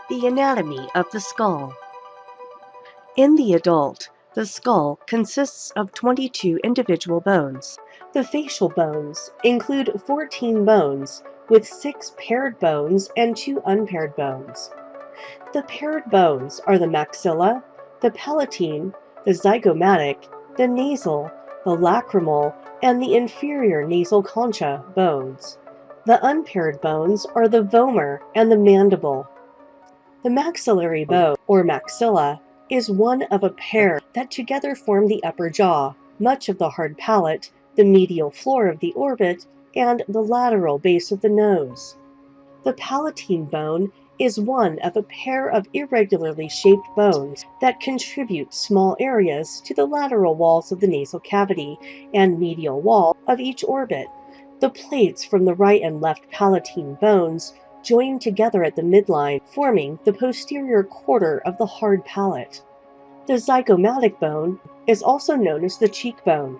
The anatomy of the skull. In the adult, the skull consists of 22 individual bones. The facial bones include 14 bones, with 6 paired bones and 2 unpaired bones. The paired bones are the maxilla, the palatine, the zygomatic, the nasal, the lacrimal, and the inferior nasal concha bones. The unpaired bones are the vomer and the mandible. The maxillary bone, or maxilla, is one of a pair that together form the upper jaw, much of the hard palate, the medial floor of the orbit, and the lateral base of the nose. The palatine bone is one of a pair of irregularly shaped bones that contribute small areas to the lateral walls of the nasal cavity and medial wall of each orbit. The plates from the right and left palatine bones join together at the midline, forming the posterior quarter of the hard palate. The zygomatic bone is also known as the cheekbone.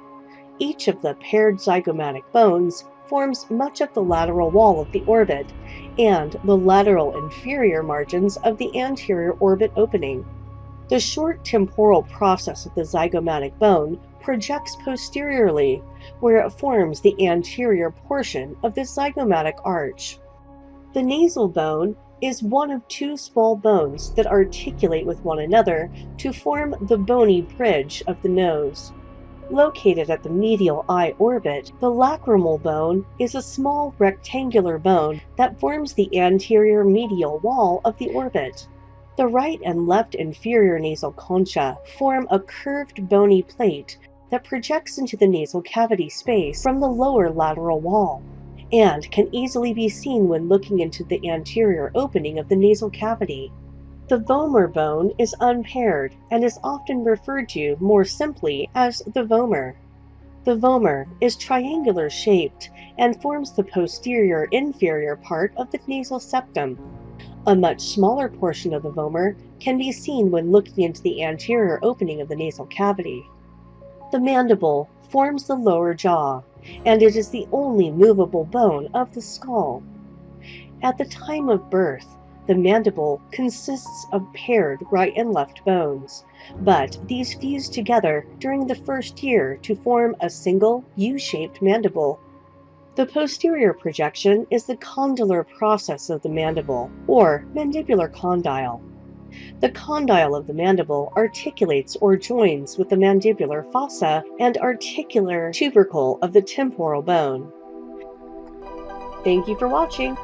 Each of the paired zygomatic bones forms much of the lateral wall of the orbit and the lateral inferior margins of the anterior orbit opening. The short temporal process of the zygomatic bone projects posteriorly, where it forms the anterior portion of the zygomatic arch. The nasal bone is one of 2 small bones that articulate with one another to form the bony bridge of the nose. Located at the medial eye orbit, the lacrimal bone is a small rectangular bone that forms the anterior medial wall of the orbit. The right and left inferior nasal concha form a curved bony plate that projects into the nasal cavity space from the lower lateral wall, and can easily be seen when looking into the anterior opening of the nasal cavity. The vomer bone is unpaired and is often referred to more simply as the vomer. The vomer is triangular shaped and forms the posterior inferior part of the nasal septum. A much smaller portion of the vomer can be seen when looking into the anterior opening of the nasal cavity. The mandible forms the lower jaw, and it is the only movable bone of the skull. At the time of birth, the mandible consists of paired right and left bones, but these fuse together during the first year to form a single U-shaped mandible. The posterior projection is the condylar process of the mandible, or mandibular condyle. The condyle of the mandible articulates or joins with the mandibular fossa and articular tubercle of the temporal bone. Thank you for watching.